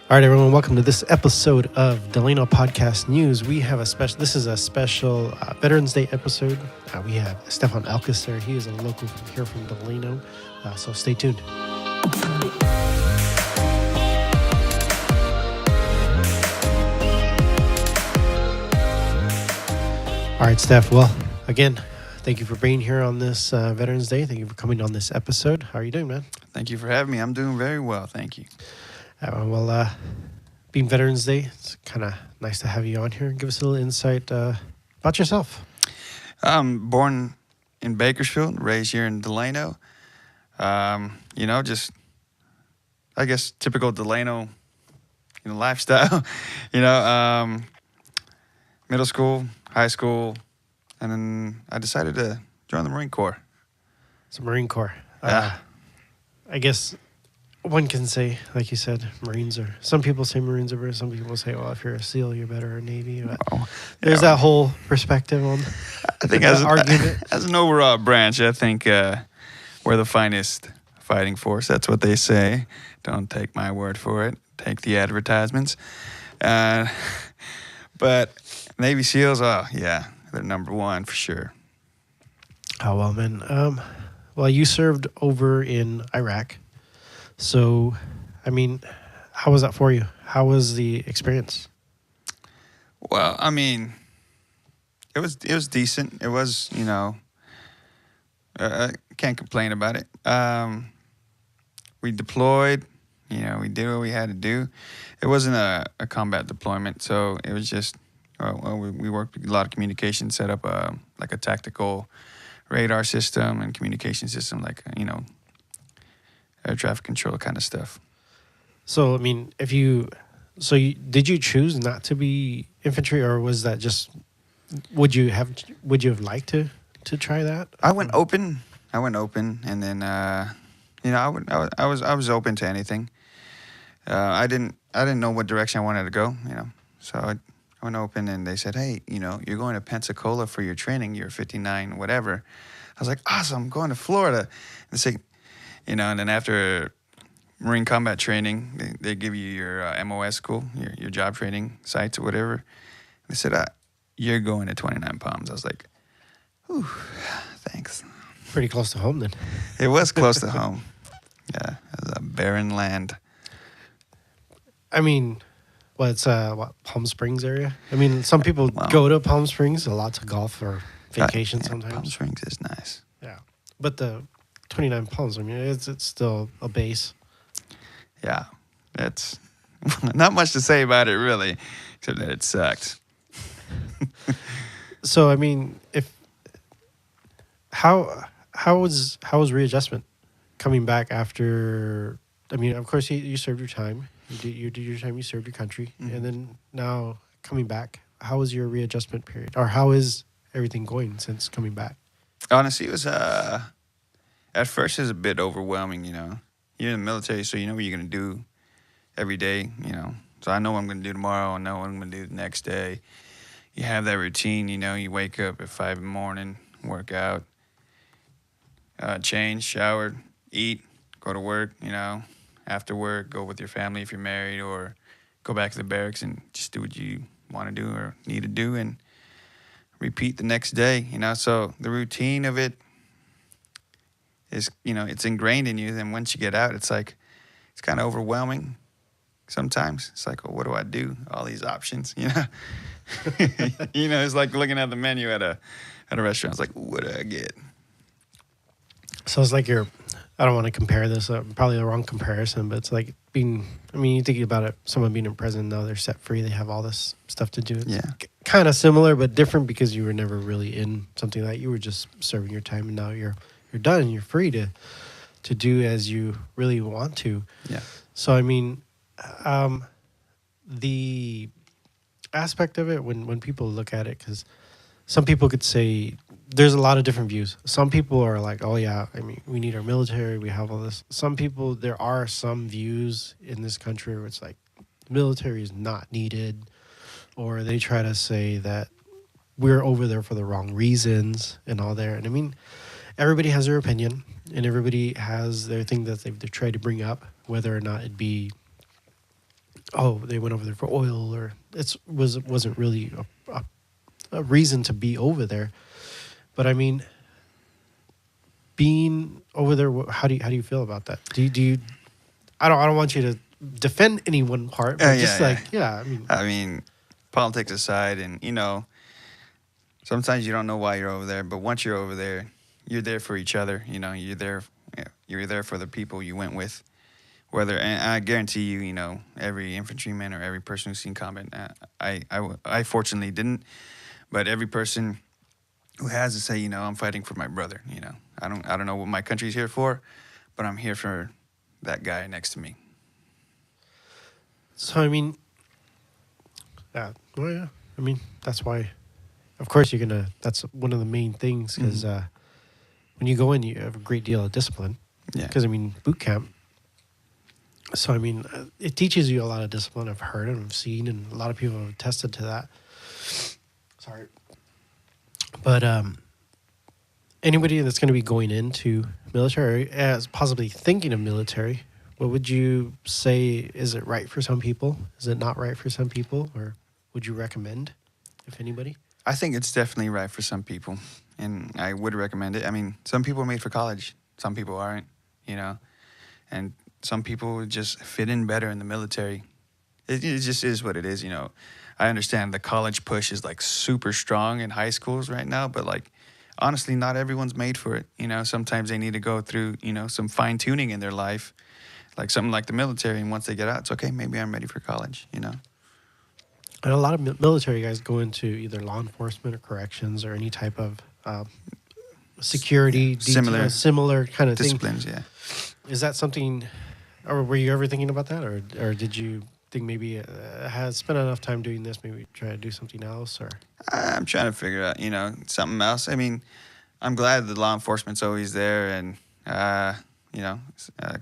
All right, everyone, welcome to this episode of Delano Podcast News. We have a special, this is a special Veterans Day episode. We have Esteffan Alcocer. He is a local from here from Delano, so stay tuned. All right, Steph, well, again, thank you for being here on this Veterans Day. Thank you for coming on this episode. How are you doing, man? Thank you for having me. I'm doing very well, thank you. Being Veterans Day, it's kind of nice to have you on here. Give us a little insight about yourself. I'm born in Bakersfield, raised here in Delano. Just, I guess, typical Delano, lifestyle. Middle school, high school, and then I decided to join the Marine Corps. It's Marine Corps. Yeah. I guess one can say, like you said, Marines are. Some people say Marines are better. Some people say, well, if you're a SEAL, you're better or Navy. But there's that whole perspective on. I think as an overall branch, I think we're the finest fighting force. That's what they say. Don't take my word for it. Take the advertisements. But Navy SEALs, they're number one for sure. Oh, well, man. Well, you served over in Iraq. So, I mean, how was that for you? How was the experience? Well, I mean, it was decent. It was, I can't complain about it. We deployed, we did what we had to do. It wasn't a combat deployment, so it was just, we worked with a lot of communication, set up like a tactical radar system and communication system, like, air traffic control kind of stuff. So, I mean, did you choose not to be infantry, or was that just, would you have liked to try that? I went open, and then, I was open to anything. I didn't know what direction I wanted to go, so I went open, and they said, hey, you're going to Pensacola for your training, you're 59, whatever. I was like, awesome, I'm going to Florida. And they say, and then after Marine combat training, they give you your MOS school, your job training sites or whatever. They said, you're going to 29 Palms. I was like, whew, thanks. Pretty close to home then. It was close to home. Yeah, it was a barren land. I mean, it's Palm Springs area? I mean, some people go to Palm Springs, a lot to golf or vacation sometimes. Palm Springs is nice. Yeah, but the 29 Palms, I mean, it's still a base. Yeah, it's not much to say about it, really, except that it sucked. So, I mean, how was readjustment coming back after? I mean, of course, you served your time. You did your time. You served your country, and then now coming back. How was your readjustment period, or how is everything going since coming back? Honestly, it was at first it was a bit overwhelming. You're in the military, so you know what you're gonna do every day. So I know what I'm gonna do tomorrow. I know what I'm gonna do the next day. You have that routine. You wake up at 5 in the morning, work out, change, shower, eat, go to work. After work, go with your family if you're married, or go back to the barracks and just do what you want to do or need to do, and repeat the next day. So the routine of it is, it's ingrained in you. Then once you get out, it's like, it's kind of overwhelming sometimes. It's like, well, what do I do? All these options, it's like looking at the menu at a restaurant. It's like, what do I get? So it's like I don't want to compare this, probably the wrong comparison, but it's like you think about it, someone being in prison, now they're set free, they have all this stuff to do. It's kind of similar, but different because you were never really in something like that. You were just serving your time, and now you're done, and you're free to do as you really want to. Yeah. So, I mean, the aspect of it, when people look at it, because some people could say, there's a lot of different views. Some people are like, oh yeah, I mean, we need our military, we have all this. Some people, there are some views in this country where it's like, military is not needed, or they try to say that we're over there for the wrong reasons and all there. And I mean, everybody has their opinion, and everybody has their thing that they try to bring up, whether or not it be oh, they went over there for oil, or wasn't really a reason to be over there. But I mean, being over there, how do you feel about that? Do you? I don't want you to defend any one part, but just Yeah. like I mean, I mean, politics aside, and sometimes you don't know why you're over there, but once you're over there, you're there for each other. You're there for the people you went with. Whether, and I guarantee you, every infantryman or every person who's seen combat, I fortunately didn't, but every person who has to say, I'm fighting for my brother. I don't know what my country's here for, but I'm here for that guy next to me. so I mean, well, yeah, I mean that's why, of course, That's one of the main things because when you go in, you have a great deal of discipline. Yeah. Because I mean, boot camp. So I mean, it teaches you a lot of discipline. I've heard and I've seen, and a lot of people have attested to that. Sorry, but anybody that's going to be going into military, as possibly thinking of military, what would you say? Is it right for some people? Is it not right for some people? Or would you recommend, if anybody? I think it's definitely right for some people, and I would recommend it. I mean, some people are made for college, some people aren't, and some people just fit in better in the military. It just is what it is, I understand the college push is like super strong in high schools right now, but like honestly, not everyone's made for it. Sometimes they need to go through, some fine tuning in their life, like something like the military. And once they get out, it's okay. Maybe I'm ready for college. And a lot of military guys go into either law enforcement or corrections or any type of security, similar kind of disciplines. thing. Yeah. Is that something, or were you ever thinking about that, or did you think maybe has spent enough time doing this, maybe try to do something else, or? I'm trying to figure out, something else. I mean, I'm glad the law enforcement's always there, and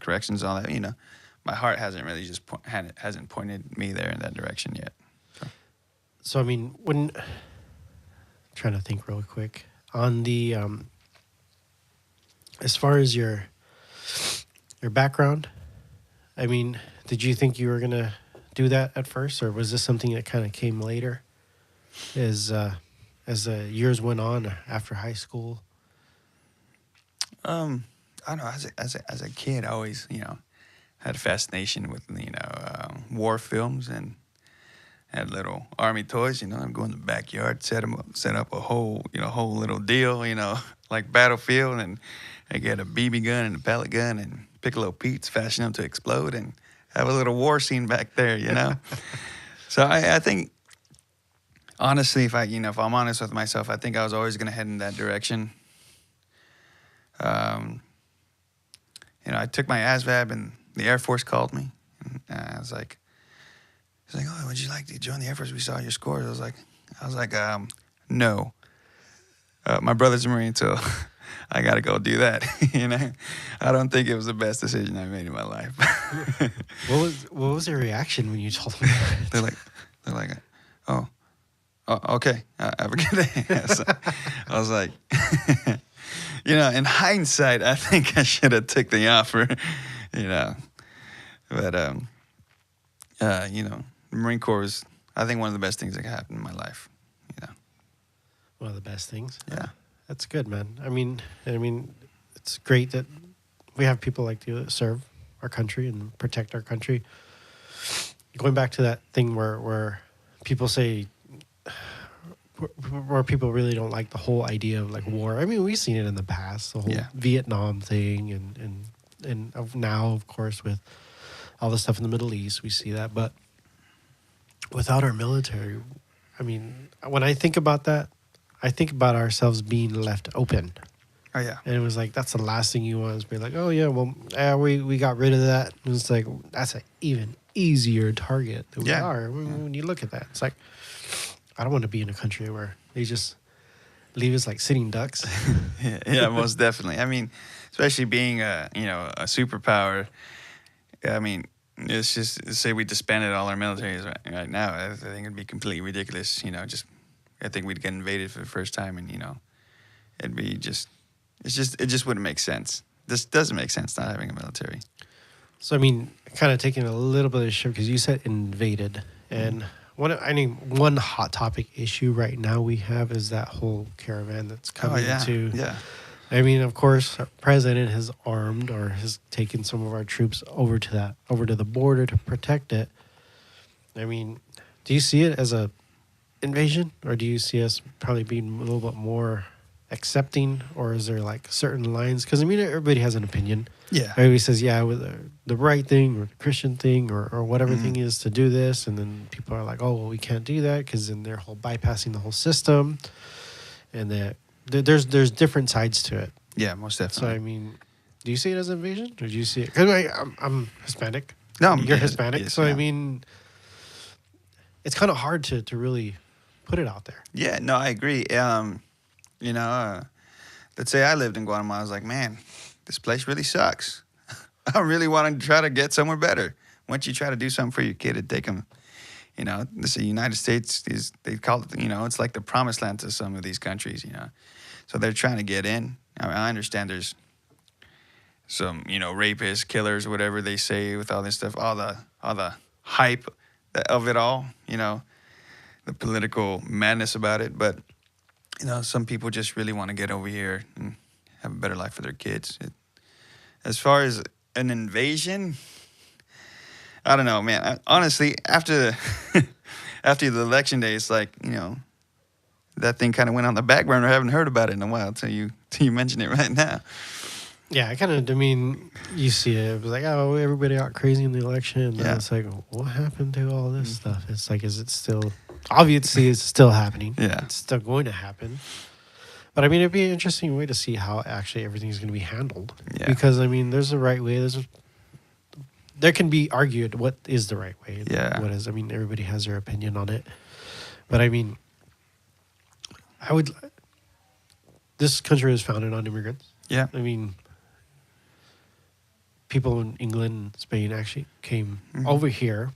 corrections, all that. My heart hasn't really hasn't pointed me there in that direction yet. So I mean, when trying to think really quick on the as far as your background, I mean, did you think you were gonna do that at first, or was this something that kind of came later, as the years went on after high school? I don't know. As a kid, I always had a fascination with war films, and had little army toys. I'd go in the backyard, set up a whole little deal, like Battlefield, and I get a BB gun and a pellet gun and Piccolo Pete's, fashion them to explode, and have a little war scene back there. So I think, honestly, if I'm honest with myself, I think I was always going to head in that direction. I took my ASVAB, and the Air Force called me, and I was like, "Oh, would you like to join the Air Force? We saw your scores." I was like, no. My brother's a Marine, so I got to go do that. I don't think it was the best decision I made in my life. What was their reaction when you told them that? They're like, oh, okay, have a good day. So I was like, in hindsight, I think I should have took the offer, but the Marine Corps was, I think, one of the best things that could happen in my life. One of the best things. Yeah. That's good, man. I mean, it's great that we have people like you that serve our country and protect our country. Going back to that thing where people say, where people really don't like the whole idea of like war. I mean, we've seen it in the past, the whole Vietnam thing, and now, of course, with all the stuff in the Middle East, we see that. But without our military, I mean, when I think about that, I think about ourselves being left open. Oh, yeah. And it was like, that's the last thing you want, is be like, oh, yeah, well, we got rid of that. And it's like, that's an even easier target than we are. When you look at that, it's like, I don't want to be in a country where they just leave us like sitting ducks. Yeah, most definitely. I mean, especially being a superpower. I mean, it's just, say we disbanded all our militaries right now. I think it'd be completely ridiculous. I think we'd get invaded for the first time, and it'd be just, it just wouldn't make sense. This doesn't make sense not having a military. So I mean, kind of taking a little bit of a shift because you said invaded, and one hot topic issue right now we have is that whole caravan that's Oh coming yeah, into. yeah, I mean, of course, our president has armed or has taken some of our troops over to the border to protect it. I mean, do you see it as a invasion, or do you see us probably being a little bit more accepting, or is there like certain lines? Because I mean, everybody has an opinion. yeah. Everybody says, yeah, with the right thing or the Christian thing or whatever thing is to do this, and then people are like, oh, well, we can't do that because then they're whole bypassing the whole system, and that there's different sides to it. Yeah, most So definitely. I mean, do you see it as an invasion, or do you see it? Because I'm Hispanic. No, You're yes, Hispanic, yes, so I yeah. mean, it's kind of hard to really put it out there. Yeah, no, I agree. You know, let's say I lived in Guatemala. I was like, man, this place really sucks. I really want to try to get somewhere better. Once you try to do something for your kid, it take them. You know, the United States is, they call it, you know, it's like the promised land to some of these countries, you know. So they're trying to get in. I mean, I understand there's some, you know, rapists, killers, whatever they say with all this stuff, all the hype of it all, you know, the political madness about it. But, you know, some people just really want to get over here and have a better life for their kids. As far as an invasion, I don't know, man. Honestly, after after the election day, it's like, you know, that thing kind of went on the back burner. I haven't heard about it in a while till you mention it right now. Yeah, I mean, you see it. It was like, oh, everybody got crazy in the election. And then Yeah. it's like, what happened to all this stuff? It's like, is it still, obviously, it's still happening. Yeah. It's still going to happen. But I mean, it'd be an interesting way to see how actually everything's going to be handled. Yeah. Because, I mean, there's a right way. There can be argued what is the right way. Yeah. What is, I mean, everybody has their opinion on it. But I mean, this country was founded on immigrants. Yeah. I mean, people in England and Spain actually came over here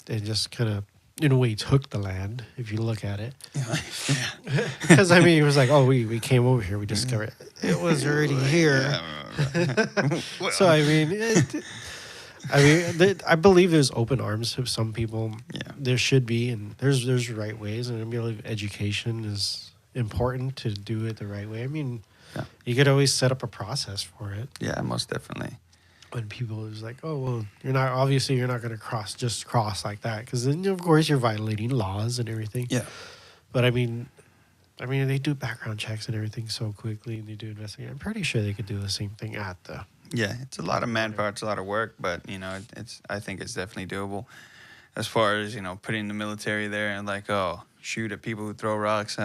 and just kind of, in a way, took the land, if you look at it. Yeah. Because, I mean, it was like, oh, we came over here, we discovered it was already here. So, I mean, I believe there's open arms to some people. Yeah. There should be, and there's right ways, and I believe education is important to do it the right way. I mean, Yeah. you could always set up a process for it. Yeah, most definitely. When people is like, oh, well, you're not going to cross like that, because then of course you're violating laws and everything. Yeah. But I mean they do background checks and everything so quickly, and they do investigate. I'm pretty sure they could do the same thing at the. Yeah, it's a lot of manpower, it's a lot of work, but you know, I think it's definitely doable. As far as, you know, putting the military there and like, oh, shoot at people who throw rocks.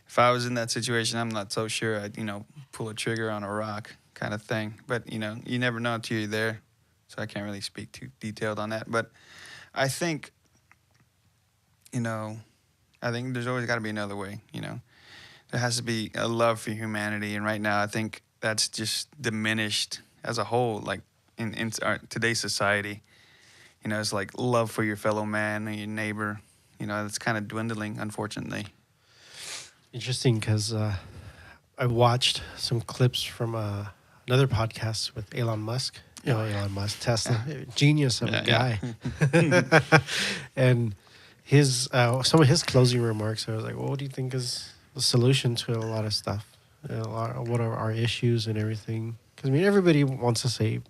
If I was in that situation, I'm not so sure I'd, you know, pull a trigger on a rock kind of thing. But, you know, you never know until you're there. So I can't really speak too detailed on that. But I think, you know, there's always got to be another way, you know. There has to be a love for humanity. And right now, I think that's just diminished as a whole, like in our, today's society. You know, it's like love for your fellow man or your neighbor. You know, it's kind of dwindling, unfortunately. Interesting, because I watched some clips from another podcast with Elon Musk. You know, Elon Musk, Tesla, genius of a guy. And his some of his closing remarks, I was like, well, what do you think is the solution to a lot of stuff? What are our issues and everything? Because, I mean, everybody wants to say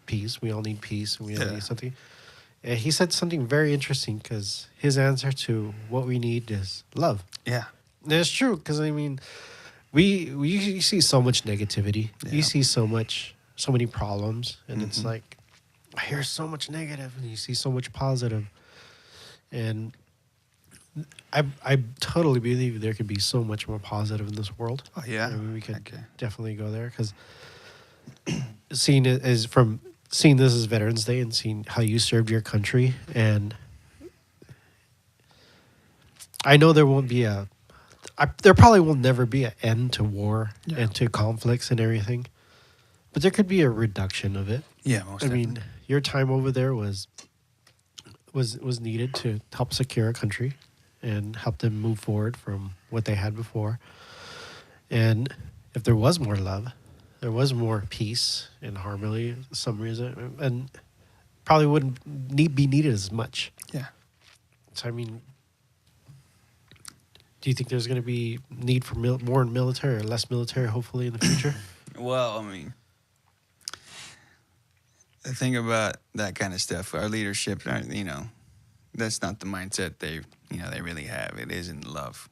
peace. We all need peace, and we all need something. And he said something very interesting, because his answer to what we need is love. Yeah. And it's true, because, I mean, you see so much negativity. Yeah. You see so many problems, and it's like, I hear so much negative, and you see so much positive. And I totally believe there could be so much more positive in this world. Oh, yeah. I mean, we could Okay. definitely go there, because seeing it as seeing this as Veterans Day and seeing how you served your country, and I know there won't be there probably will never be an end to war and to conflicts and everything, but there could be a reduction of it. Yeah, most I definitely. mean, your time over there was needed to help secure a country and help them move forward from what they had before. And if there was more love, there was more peace and harmony, some reason, and probably wouldn't be needed as much. Yeah. So I mean, do you think there's going to be need for more in military or less military, hopefully in the future? Well, I mean, the thing about that kind of stuff, our leadership, you know, that's not the mindset they really have. It isn't love.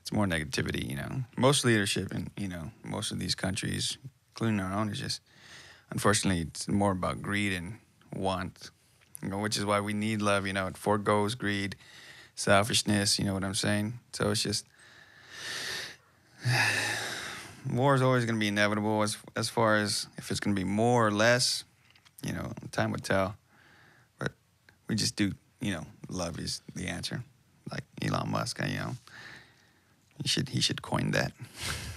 It's more negativity, you know. Most leadership in, you know, most of these countries, including our own, is just, unfortunately, it's more about greed and want, you know, which is why we need love, you know. It foregoes greed, selfishness, you know what I'm saying? So it's just, war is always going to be inevitable as far as if it's going to be more or less, you know, time would tell. But we just do, you know, love is the answer. Like Elon Musk, you know, he should coin that.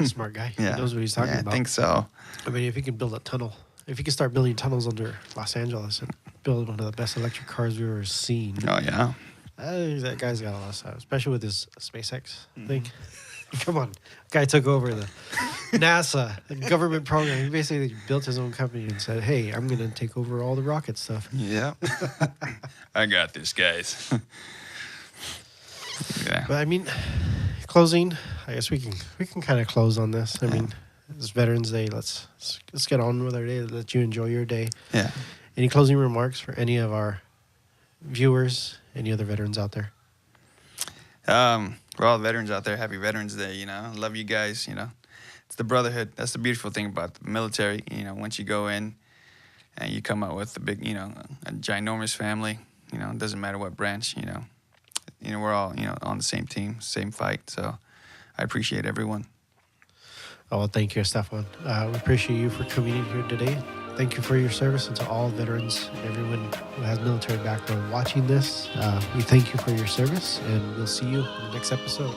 Smart guy. Yeah. He knows what he's talking about. I think so. I mean, if he can build a tunnel, if he can start building tunnels under Los Angeles and build one of the best electric cars we've ever seen. Oh, yeah. That guy's got a lot of stuff, especially with his SpaceX thing. Come on. Guy took over the NASA, the government program. He basically built his own company and said, hey, I'm going to take over all the rocket stuff. Yeah. I got this, guys. Yeah. But I mean, closing, I guess we can kind of close on this. I mean, it's Veterans Day. Let's get on with our day. Let you enjoy your day. Yeah. Any closing remarks for any of our viewers, any other veterans out there? For all the veterans out there, happy Veterans Day, you know. Love you guys, you know. It's the brotherhood. That's the beautiful thing about the military. You know, once you go in and you come out with a big, you know, a ginormous family, you know, it doesn't matter what branch, you know. You know, we're all, you know, on the same team, same fight. So I appreciate everyone. Oh, well, thank you, Esteffan. We appreciate you for coming in here today. Thank you for your service, and to all veterans and everyone who has military background watching this. We thank you for your service, and we'll see you in the next episode.